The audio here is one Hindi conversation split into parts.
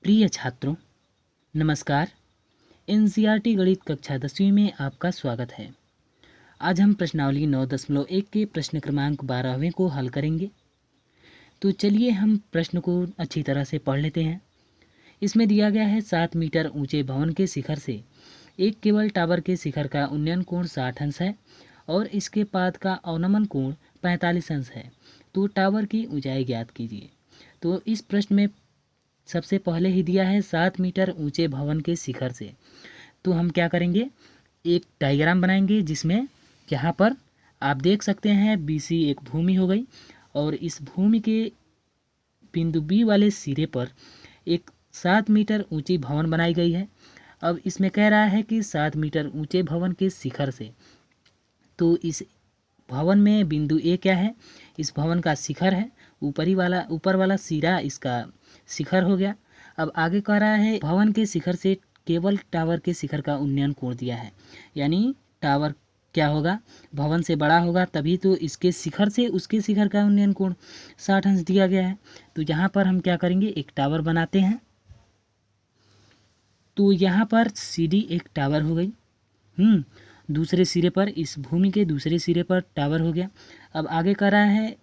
प्रिय छात्रों, नमस्कार। एनसीईआरटी गणित कक्षा 10वीं में आपका स्वागत है। आज हम प्रश्नावली 9.1 के प्रश्न क्रमांक 12वें को हल करेंगे। तो चलिए हम प्रश्न को अच्छी तरह से पढ़ लेते हैं। इसमें दिया गया है 7 मीटर ऊंचे भवन के शिखर से एक केबल टावर के शिखर का उन्नयन कोण 60 अंश है और इसके पाद का अवनमन कोण 45 अंश है। तो टावर की ऊंचाई ज्ञात कीजिए। तो इस प्रश्न में सबसे पहले ही दिया है 7 मीटर ऊंचे भवन के शिखर से। तो हम क्या करेंगे, एक डायग्राम बनाएंगे जिसमें यहाँ पर आप देख सकते हैं BC एक भूमि हो गई और इस भूमि के बिंदु B वाले सिरे पर एक 7 मीटर ऊंची भवन बनाई गई है। अब इसमें कह रहा है कि 7 मीटर ऊंचे भवन के शिखर से, तो इस भवन में बिंदु A क्या है, इस भवन का शिखर है, ऊपर वाला सिरा इसका शिखर हो गया। अब आगे कह रहा है भवन के शिखर से केवल टावर के शिखर का उन्नयन कोण दिया है, यानी टावर क्या होगा, भवन से बड़ा होगा, तभी तो इसके शिखर से उसके शिखर का उन्नयन कोण 60 अंश दिया गया है। तो यहाँ पर हम क्या करेंगे, एक टावर बनाते हैं। तो यहाँ पर CD एक टावर हो गई, दूसरे सिरे पर, इस भूमि के दूसरे सिरे पर टावर हो गया। अब आगे कह रहा है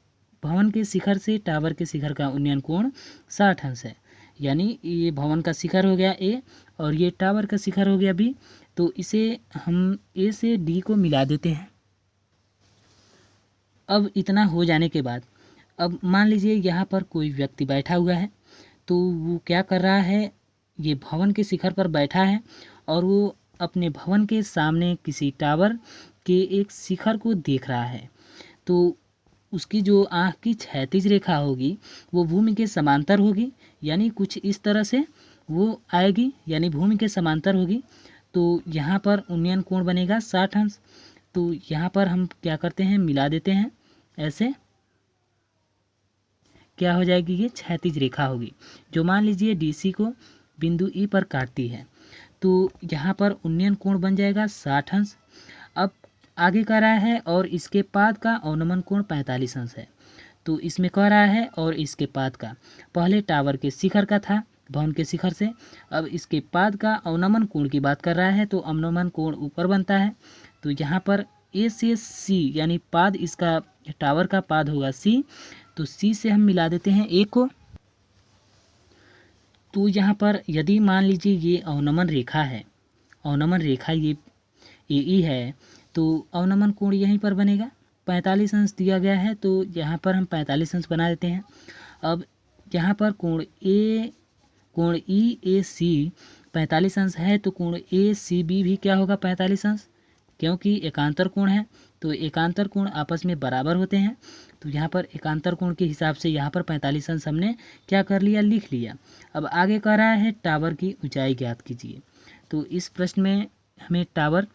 भवन के शिखर से टावर के शिखर का उन्नयन कोण 60 अंश है, यानी ये भवन का शिखर हो गया A और ये टावर का शिखर हो गया B। तो इसे हम A से D को मिला देते हैं। अब इतना हो जाने के बाद अब मान लीजिए यहाँ पर कोई व्यक्ति बैठा हुआ है। तो वो क्या कर रहा है, ये भवन के शिखर पर बैठा है और वो अपने भवन के सामने किसी टावर के एक शिखर को देख रहा है। तो उसकी जो आँख की क्षैतिज रेखा होगी वो भूमि के समांतर होगी, यानी कुछ इस तरह से वो आएगी, यानी भूमि के समांतर होगी। तो यहाँ पर उन्नयन कोण बनेगा 60 अंश। तो यहाँ पर हम क्या करते हैं, मिला देते हैं। ऐसे क्या हो जाएगी, ये क्षैतिज रेखा होगी जो मान लीजिए DC को बिंदु E पर काटती है। तो यहाँ पर उन्नयन कोण बन जाएगा 60 अंश। अब आगे कह रहा है और इसके पाद का अवनमन कोण 45 अंश है। तो इसमें कह रहा है और इसके पाद का, पहले टावर के शिखर का था, भवन के शिखर से, अब इसके पाद का अवनमन कोण की बात कर रहा है। तो अवनमन कोण ऊपर बनता है। तो यहाँ पर A से C, यानी पाद, इसका टावर का पाद होगा C। तो C से हम मिला देते हैं A को। तो यहाँ पर यदि मान लीजिए ये अवनमन रेखा है, अवनमन रेखा ये AE है, तो अवनमन कोण यहीं पर बनेगा, 45 अंश दिया गया है। तो यहाँ पर हम 45 अंश बना देते हैं। अब यहाँ पर कोण EAC 45 अंश है, तो कोण ACB भी क्या होगा, 45 अंश, क्योंकि एकांतर कोण है। तो एकांतर कोण आपस में बराबर होते हैं। तो यहाँ पर एकांतर कोण के हिसाब से यहाँ पर 45 अंश हमने क्या कर लिया, लिख लिया। अब आगे कह रहा है टावर की ऊंचाई ज्ञात कीजिए। तो इस प्रश्न में हमें टावर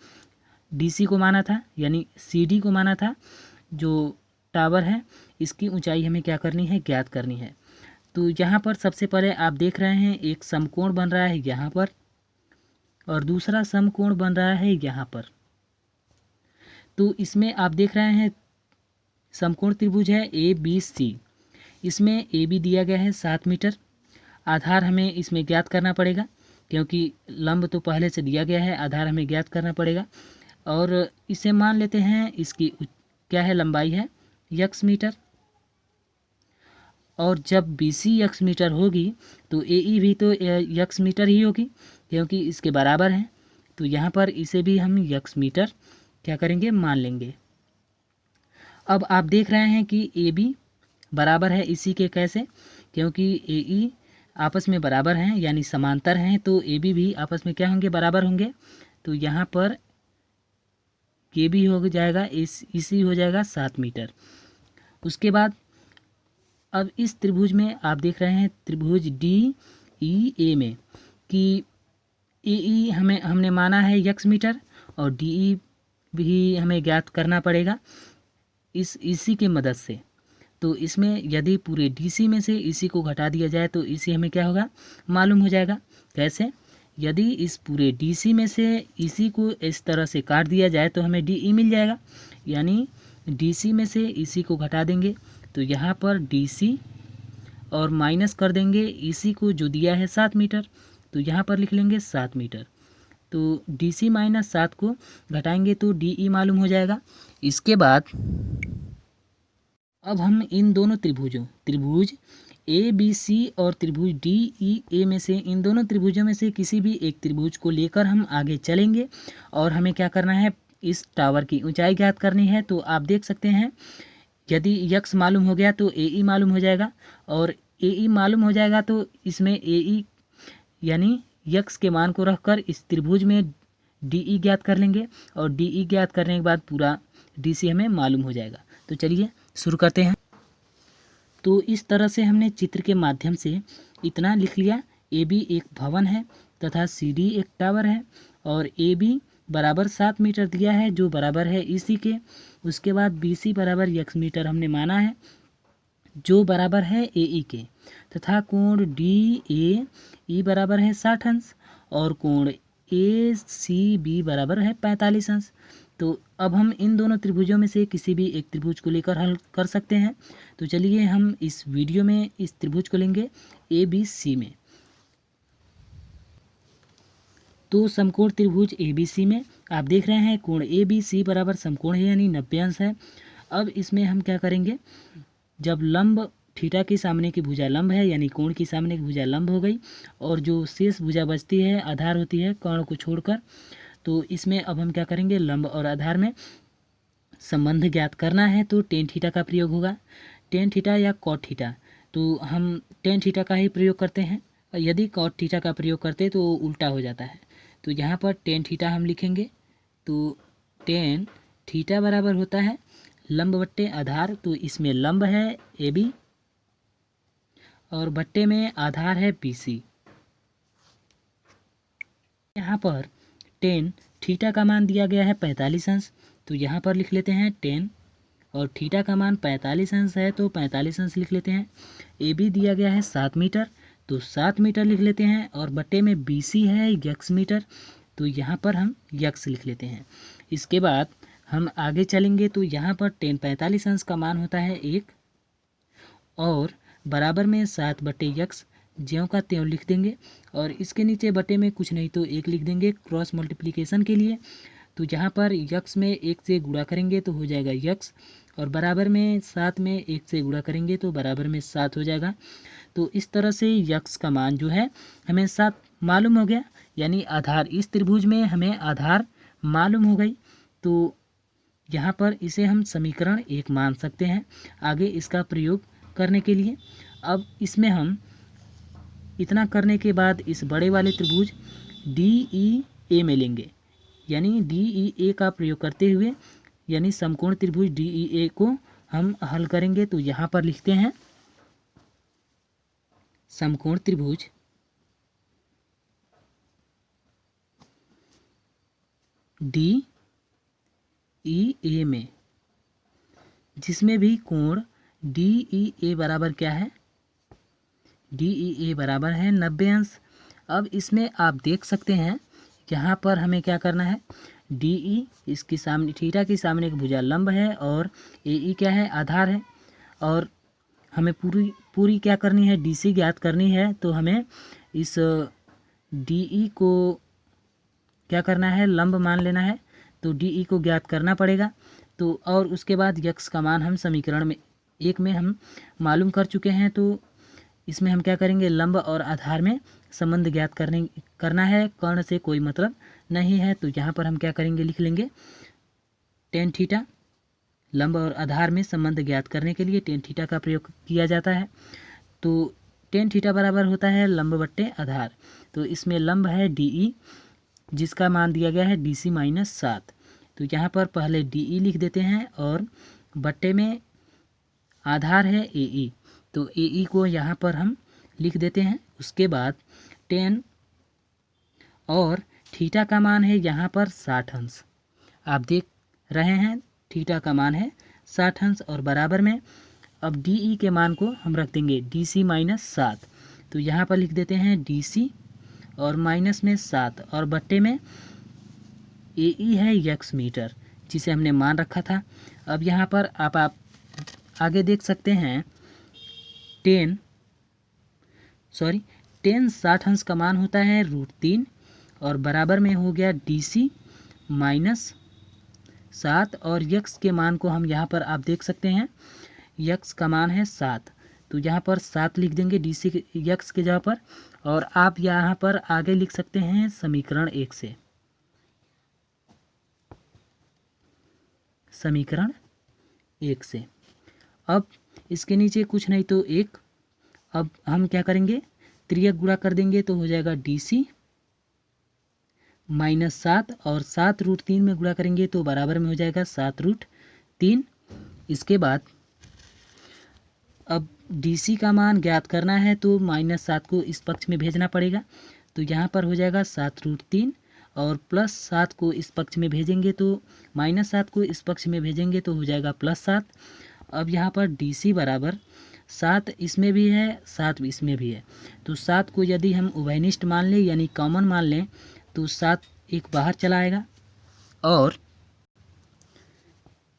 DC को माना था, यानी CD को माना था। जो टावर है इसकी ऊंचाई हमें क्या करनी है, ज्ञात करनी है। तो यहाँ पर सबसे पहले आप देख रहे हैं एक समकोण बन रहा है यहाँ पर और दूसरा समकोण बन रहा है यहाँ पर। तो इसमें आप देख रहे हैं समकोण त्रिभुज है ABC, इसमें AB दिया गया है 7 मीटर। आधार हमें इसमें ज्ञात करना पड़ेगा, क्योंकि लंब तो पहले से दिया गया है, आधार हमें ज्ञात करना पड़ेगा। और इसे मान लेते हैं इसकी क्या है, लंबाई है x मीटर। और जब BC x मीटर होगी तो AE भी तो x मीटर ही होगी, क्योंकि इसके बराबर है। तो यहाँ पर इसे भी हम x मीटर क्या करेंगे, मान लेंगे। अब आप देख रहे हैं कि AB बराबर है इसी के, कैसे, क्योंकि AE आपस में बराबर हैं, यानी समांतर हैं। तो AB भी आपस में क्या होंगे, बराबर होंगे। तो यहाँ पर KB हो जाएगा, इसी हो जाएगा 7 मीटर। उसके बाद अब इस त्रिभुज में आप देख रहे हैं त्रिभुज DEA में कि AE हमने माना है x मीटर और DE भी हमें ज्ञात करना पड़ेगा इसी के मदद से। तो इसमें यदि पूरे DC में से इसी को घटा दिया जाए तो इसी हमें क्या होगा, मालूम हो जाएगा। कैसे, यदि इस पूरे DC में से इसी को इस तरह से काट दिया जाए तो हमें DE मिल जाएगा, यानी DC में से इसी को घटा देंगे तो यहाँ पर DC और माइनस कर देंगे इसी को जो दिया है 7 मीटर, तो यहाँ पर लिख लेंगे 7 मीटर। तो DC माइनस 7 को घटाएंगे तो DE मालूम हो जाएगा। इसके बाद अब हम इन दोनों त्रिभुज ABC और त्रिभुज DEA में से इन दोनों त्रिभुजों में से किसी भी एक त्रिभुज को लेकर हम आगे चलेंगे और हमें क्या करना है, इस टावर की ऊंचाई ज्ञात करनी है। तो आप देख सकते हैं यदि यक्स मालूम हो गया तो AE मालूम हो जाएगा, और AE मालूम हो जाएगा तो इसमें AE यानी यक्स के मान को रखकर इस त्रिभुज में DE ज्ञात कर लेंगे, और DE ज्ञात करने के बाद पूरा DC हमें मालूम हो जाएगा। तो चलिए शुरू करते हैं। तो इस तरह से हमने चित्र के माध्यम से इतना लिख लिया। AB एक भवन है तथा CD एक टावर है, और AB बराबर 7 मीटर दिया है जो बराबर है EC के। उसके बाद BC बराबर x मीटर हमने माना है जो बराबर है AE के, तथा कोण DAE बराबर है 60 अंश और कोण ACB बराबर है 45 अंश। तो अब हम इन दोनों त्रिभुजों में से किसी भी एक त्रिभुज को लेकर हल कर सकते हैं। तो चलिए हम इस वीडियो में इस त्रिभुज को लेंगे ABC में। तो समकोण त्रिभुज ABC में आप देख रहे हैं कोण ABC बराबर समकोण है यानी 90 अंश है। अब इसमें हम क्या करेंगे, जब लंब थीटा के सामने की भुजा लंब है यानी कोण की सामने की भुजा लंब हो गई, और जो शेष भुजा बचती है आधार होती है कर्ण को छोड़कर, तो इसमें अब हम क्या करेंगे, लंब और आधार में संबंध ज्ञात करना है तो टेन थीटा का प्रयोग होगा। टेन थीटा या कॉट थीटा, तो हम टेन थीटा का ही प्रयोग करते हैं, और यदि कॉट थीटा का प्रयोग करते तो उल्टा हो जाता है। तो यहाँ पर टेन थीटा हम लिखेंगे, तो टेन थीटा बराबर होता है लंब बट्टे आधार। तो इसमें लंब है AB और बट्टे में आधार है BC। यहाँ पर टेन थीटा का मान दिया गया है 45 अंश, तो यहाँ पर लिख लेते हैं टेन, और थीटा का मान 45 अंश है तो 45 अंश लिख लेते हैं। AB दिया गया है 7 मीटर, तो 7 मीटर लिख लेते हैं, और बट्टे में BC है x मीटर, तो यहाँ पर हम x लिख लेते हैं। इसके बाद हम आगे चलेंगे तो यहाँ पर टेन 45 अंश का मान होता है 1, और बराबर में 7 बट्टे x ज्यों का त्यों लिख देंगे, और इसके नीचे बटे में कुछ नहीं तो 1 लिख देंगे क्रॉस मल्टीप्लिकेशन के लिए। तो यहाँ पर x में 1 से गुणा करेंगे तो हो जाएगा x, और बराबर में 7 में 1 से गुणा करेंगे तो बराबर में 7 हो जाएगा। तो इस तरह से x का मान जो है हमें 7 मालूम हो गया, यानी आधार इस त्रिभुज में हमें आधार मालूम हो गई। तो यहाँ पर इसे हम समीकरण 1 मान सकते हैं आगे इसका प्रयोग करने के लिए। अब इसमें हम इतना करने के बाद इस बड़े वाले त्रिभुज DEA में लेंगे, यानी DEA का प्रयोग करते हुए यानी समकोण त्रिभुज DEA को हम हल करेंगे। तो यहाँ पर लिखते हैं समकोण त्रिभुज DEA में, जिसमें भी कोण DEA बराबर क्या है, DEA बराबर है 90 अंश। अब इसमें आप देख सकते हैं यहाँ पर हमें क्या करना है, DE इसके सामने थीटा के सामने की भुजा लंब है, और AE क्या है, आधार है, और हमें पूरी क्या करनी है, DC ज्ञात करनी है। तो हमें इस DE को क्या करना है, लंब मान लेना है, तो DE को ज्ञात करना पड़ेगा। तो और उसके बाद x का मान हम समीकरण में 1 में हम मालूम कर चुके हैं। तो इसमें हम क्या करेंगे, लंब और आधार में संबंध ज्ञात करना है, कर्ण से कोई मतलब नहीं है। तो यहाँ पर हम क्या करेंगे, लिख लेंगे टेन थीटा, लंब और आधार में संबंध ज्ञात करने के लिए टेन थीटा का प्रयोग किया जाता है। तो टेन थीटा बराबर होता है लंब बट्टे आधार। तो इसमें लंब है DE जिसका मान दिया गया है DC माइनस 7। तो यहाँ पर पहले DE लिख देते हैं, और बट्टे में आधार है AE, तो AE को यहाँ पर हम लिख देते हैं। उसके बाद टेन, और थीटा का मान है यहाँ पर 60 अंश, आप देख रहे हैं थीटा का मान है 60 अंश, और बराबर में अब DE के मान को हम रख देंगे DC माइनस 7। तो यहाँ पर लिख देते हैं DC और माइनस में 7, और बट्टे में AE है x मीटर जिसे हमने मान रखा था। अब यहाँ पर आप आगे देख सकते हैं टेन tan 60 अंश का मान होता है √3 और बराबर में हो गया DC माइनस 7 और यक्स के मान को हम यहाँ पर आप देख सकते हैं, यक्स का मान है 7, तो यहाँ पर 7 लिख देंगे DC के यक्स के जगह पर। और आप यहाँ पर आगे लिख सकते हैं समीकरण 1 से, समीकरण 1 से। अब इसके नीचे कुछ नहीं तो 1, अब हम क्या करेंगे, त्रियक गुणा कर देंगे तो हो जाएगा DC माइनस 7 और 7 √3 में गुणा करेंगे तो बराबर में हो जाएगा 7 √3। इसके बाद अब DC का मान ज्ञात करना है तो -7 को इस पक्ष में भेजना पड़ेगा, तो यहाँ पर हो जाएगा 7 √3 और +7 को इस पक्ष में भेजेंगे तो -7 को इस पक्ष में भेजेंगे तो हो जाएगा +7। अब यहाँ पर DC बराबर 7 इसमें भी है 7 इसमें भी है, तो 7 को यदि हम उभयनिष्ठ मान लें यानी कॉमन मान लें तो 7 एक बाहर चला आएगा और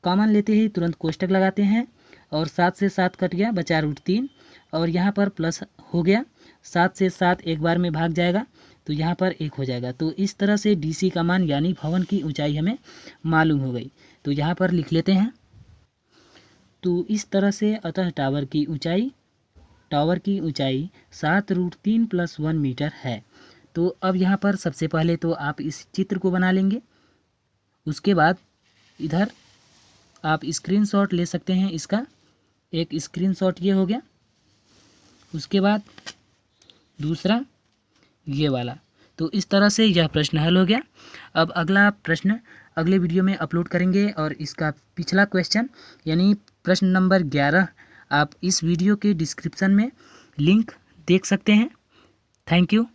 कॉमन लेते ही तुरंत कोष्टक लगाते हैं और 7 से 7 कट गया, बचा √3 और यहाँ पर प्लस हो गया, 7 से 7 एक बार में भाग जाएगा तो यहाँ पर 1 हो जाएगा। तो इस तरह से DC का मान यानी भवन की ऊंचाई हमें मालूम हो गई, तो यहाँ पर लिख लेते हैं। तो इस तरह से अतः टावर की ऊंचाई 7 √3 + 1 मीटर है। तो अब यहाँ पर सबसे पहले तो आप इस चित्र को बना लेंगे, उसके बाद इधर आप स्क्रीनशॉट ले सकते हैं, इसका एक स्क्रीनशॉट ये हो गया, उसके बाद दूसरा ये वाला। तो इस तरह से यह प्रश्न हल हो गया। अब अगला प्रश्न अगले वीडियो में अपलोड करेंगे और इसका पिछला क्वेश्चन यानी प्रश्न नंबर 11 आप इस वीडियो के डिस्क्रिप्शन में लिंक देख सकते हैं। Thank you.